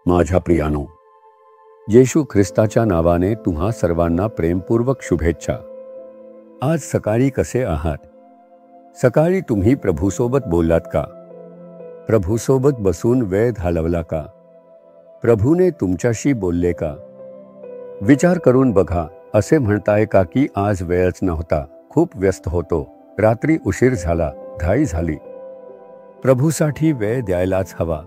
माझ्या प्रियानो, येशू ख्रिस्ताच्या नावाने तुम्हा सर्वांना प्रेमपूर्वक शुभेच्छा। आज सकाळी कसे आहात? सकाळी तुम्ही प्रभूसोबत बोललात का? प्रभूसोबत बसून वेळ घालवला का? प्रभूने तुमच्याशी बोलले का? विचार करून बघा, असे म्हणताय का की आज वेळच नव्हता, खूप व्यस्त होतो, रात्री उशीर झाला, घाई झाली? प्रभूसाठी वेळ द्यायलाच हवा।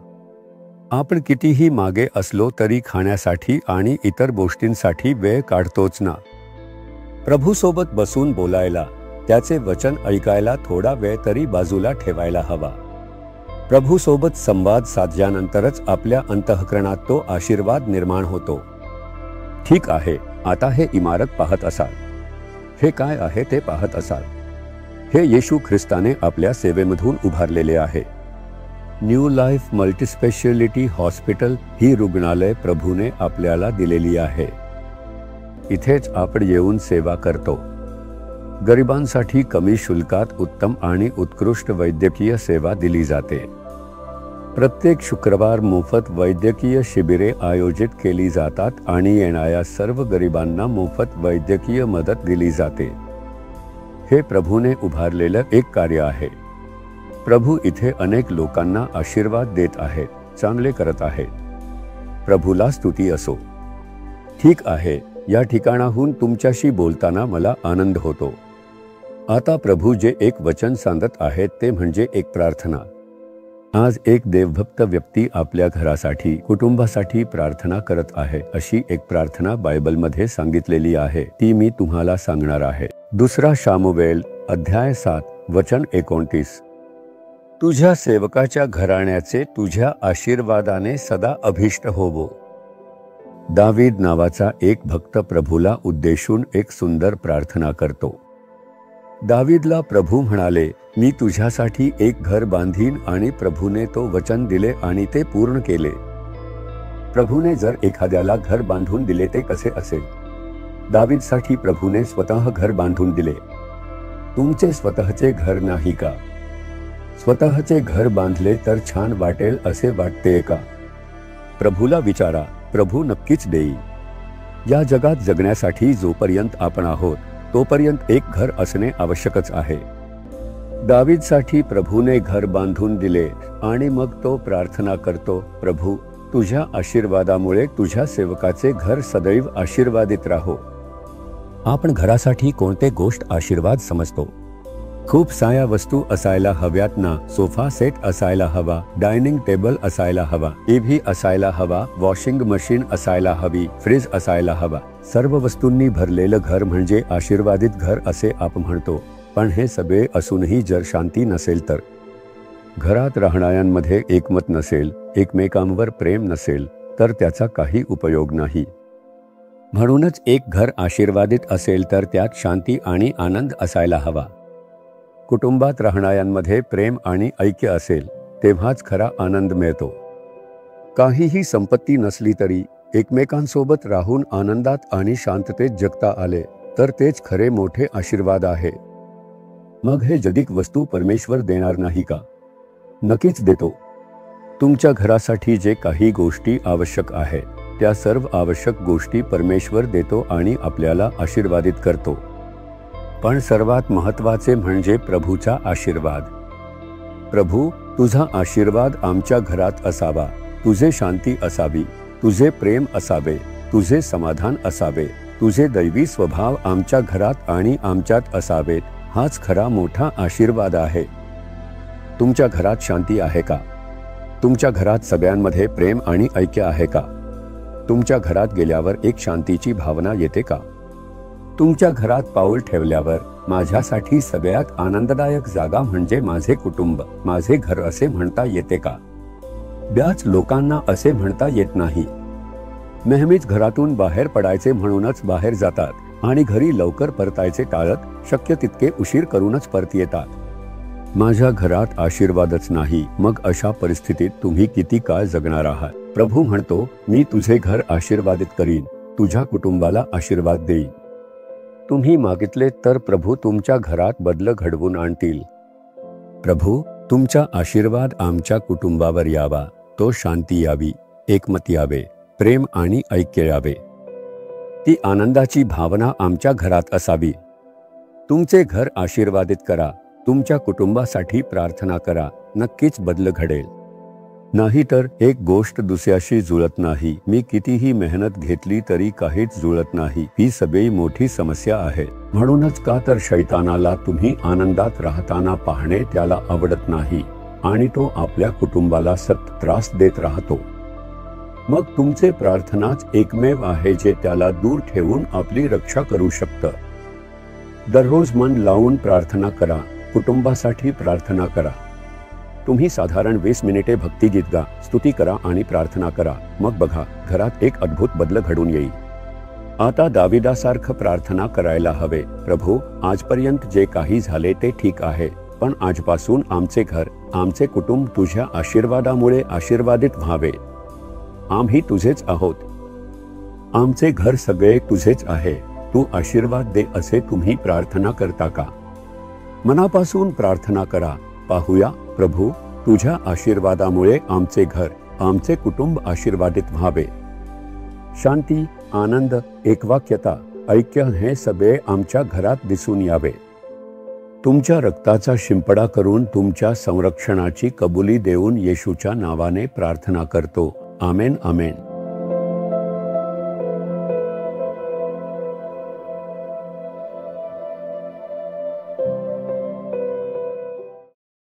आपण कितीही मागे असलो तरी खाण्यासाठी आणि इतर गोष्टींसाठी वेळ काढतोच ना। प्रभूसोबत बसून बोलायला, त्याचे वचन ऐकायला थोडा वेळ तरी बाजूला ठेवायला हवा। प्रभूसोबत संवाद साधल्यानंतरच आपल्या अंतःकरणात तो आशीर्वाद निर्माण होतो। ठीक आहे, आता हे इमारत पाहत असाल, हे काय आहे ते पाहत असाल। हे येशू ख्रिस्ताने आपल्या सेवेमधून उभारलेले आहे। न्यू लाईफ मल्टीस्पेशालिटी हॉस्पिटल ही रुग्णालय प्रभूने आपल्याला दिलेली आहे। इथेच आपण येऊन सेवा करतो। गरिबांसाठी कमी शुल्कात उत्तम आणि उत्कृष्ट वैद्यकीय सेवा दिली जाते। प्रत्येक शुक्रवार मोफत वैद्यकीय शिबिरे आयोजित केली जातात आणि येणाऱ्या सर्व गरिबांना मोफत वैद्यकीय मदत दिली जाते। हे प्रभूने उभारलेलं एक कार्य आहे। प्रभू इथे अनेक लोकांना आशीर्वाद देत आहेत, चांगले करत आहेत। प्रभूला स्तुती असो। ठीक आहे, या ठिकाणाहून तुमच्याशी बोलताना मला आनंद होतो। आता प्रभू जे एक वचन सांगत आहेत ते म्हणजे एक प्रार्थना। आज एक देवभक्त व्यक्ती आपल्या घरासाठी, कुटुंबासाठी प्रार्थना करत आहे। अशी एक प्रार्थना बायबलमध्ये सांगितलेली आहे, ती मी तुम्हाला सांगणार आहे। 2 शामुवेल अध्याय 7 वचन 29। तुझ्या सेवकाच्या घराण्याचे तुझ्या आशीर्वादाने सदा अभिष्ट होवो। दावीद नावाचा एक भक्त प्रभूला उद्देशून एक सुंदर प्रार्थना करतो। दावीदला प्रभू म्हणाले, मी तुझ्यासाठी एक घर बांधीन, आणि प्रभूने तो वचन दिले आणि ते पूर्ण केले। प्रभूने जर एखाद्याला घर बांधून दिले ते कसे असेल? दावीदसाठी प्रभूने स्वतः घर बांधून दिले। तुमचे स्वतःचे घर नाही का? स्वतःचे घर बांधले तर छान वाटेल असे वाटते का? प्रभूला विचारा, प्रभू नक्कीच देईल। या जगात जगण्यासाठी जोपर्यंत आपण आहोत तोपर्यंत एक घर असणे आवश्यकच आहे। दावीदसाठी प्रभूने घर बांधून दिले आणि मग तो प्रार्थना करतो, प्रभू तुझ्या आशीर्वादामुळे तुझ्या सेवकाचे घर सदैव आशीर्वादित राहो। आपण घरासाठी कोणते गोष्ट आशीर्वाद समजतो? खूप साऱ्या वस्तू असायला हव्यात ना। सोफा सेट असायला हवा, डायनिंग टेबल असायला हवा, टीव्ही असायला हवा, वॉशिंग मशीन असायला हवी, फ्रीज असायला हवा। सर्व वस्तूंनी भरलेलं घर म्हणजे आशीर्वादित घर असे आपण म्हणतो। पण हे सगळे असूनही जर शांती नसेल तर, घरात राहणाऱ्यांमध्ये एकमत नसेल, एकमेकांवर प्रेम नसेल, तर त्याचा काही उपयोग नाही। म्हणूनच एक घर आशीर्वादित असेल तर त्यात शांती आणि आनंद असायला हवा। कुटुंबात राहणाऱ्यांमध्ये प्रेम आणि ऐक्य असेल तेव्हाच खरा आनंद मिळतो। काहीही संपत्ती नसली तरी एकमेकांसोबत राहून आनंदात आणि शांततेत जगता आले तर तेच खरे मोठे आशीर्वाद आहे। मग हे जगिक वस्तू परमेश्वर देणार नाही का? नक्कीच देतो। तुमच्या घरासाठी जे काही गोष्टी आवश्यक आहे त्या सर्व आवश्यक गोष्टी परमेश्वर देतो आणि आपल्याला आशीर्वादित करतो। पण सर्वात महत्त्वाचे म्हणजे प्रभूचा आशीर्वाद। प्रभू, तुझा आशीर्वाद आमच्या घरात असावा, तुझे शांती असावी, तुझे प्रेम असावे, तुझे समाधान असावे, तुझे दैवी स्वभाव आमच्या घरात आणि आमच्यात असावेत, हाच खरा मोठा आशीर्वाद आहे। तुमच्या घरात शांती आहे का? तुमच्या घरात सगळ्यांमध्ये प्रेम आणि ऐक्य आहे का? तुमच्या घरात गेल्यावर एक शांतीची भावना येते का? तुमच्या घरात पाऊल ठेवल्यावर माझ्यासाठी सगळ्यात आनंददायक जागा म्हणजे माझे कुटुंब, माझे घर असे म्हणता येते का? बऱ्याच लोकांना असे म्हणता येत नाही। नेहमीच घरातून बाहेर पडायचे म्हणूनच बाहेर जातात आणि घरी लवकर परतायचे टाळत शक्य तितके उशीर करूनच परत येतात। माझ्या घरात आशीर्वादच नाही, मग अशा परिस्थितीत तुम्ही किती काळ जगणार आहात? प्रभू म्हणतो, मी तुझे घर आशीर्वादित करीन, तुझ्या कुटुंबाला आशीर्वाद देईन। तुम्ही मागितले तर प्रभू तुमच्या घरात बदल घडवून आणतील. प्रभू, तुमचा आशीर्वाद आमच्या कुटुंबावर यावा. तो शांती यावी, एकमत यावे, प्रेम आणि ऐक्य यावे. ती आनंदाची भावना आमच्या घरात असावी. तुमचे घर आशीर्वादित करा. तुमच्या कुटुंबासाठी प्रार्थना करा. नक्कीच बदल घडेल. नाहीतर एक गोष्ट दुसऱ्याशी जुळत नाही. मी कितीही मेहनत घेतली तरी काहीच जुळत नाही. ही सगळी मोठी समस्या आहे. म्हणूनच का तर शैतानाला तुम्ही आनंदात राहताना पाहणे त्याला आवडत नाही आणि तो आपल्या कुटुंबाला सतत त्रास देत राहतो. मग तुमचे प्रार्थनाच एकमेव आहे जे त्याला दूर ठेवून आपली रक्षा करू शकतं. दररोज मन लावून प्रार्थना करा. कुटुंबासाठी प्रार्थना करा. तुम्ही साधारण 20 मिनिटे भक्तिगीत गा, स्तुती करा आणि प्रार्थना करा. मग बघा, घरात एक अद्भुत बदल घडून येईल. आता दाविदासारखं प्रार्थना करायला हवे. प्रभू, आजपर्यंत जे काही झाले ते ठीक आहे, पण आजपासून आमचे घर, आमचे कुटुंब तुझ्या आशीर्वादामुळे आशीर्वादित व्हावे. आम्ही तुझेच आहोत. आमचे घर सगळे तुझेच आहे. तू आशीर्वाद दे असे तुम्ही प्रार्थना करता का? मनापासून प्रार्थना करा. पाहूया, प्रभू, तुझ्या आशीर्वादामुळे आमचे घर, आमचे कुटुंब आशीर्वादित व्हावे. शांती, आनंद, एकवाक्यता, ऐक्य हे सगळे आमच्या घरात दिसून यावे. तुमच्या रक्ताचा शिंपडा करून तुमच्या संरक्षणाची कबुली देऊन येशूच्या नावाने प्रार्थना करतो. आमेन, आमेन.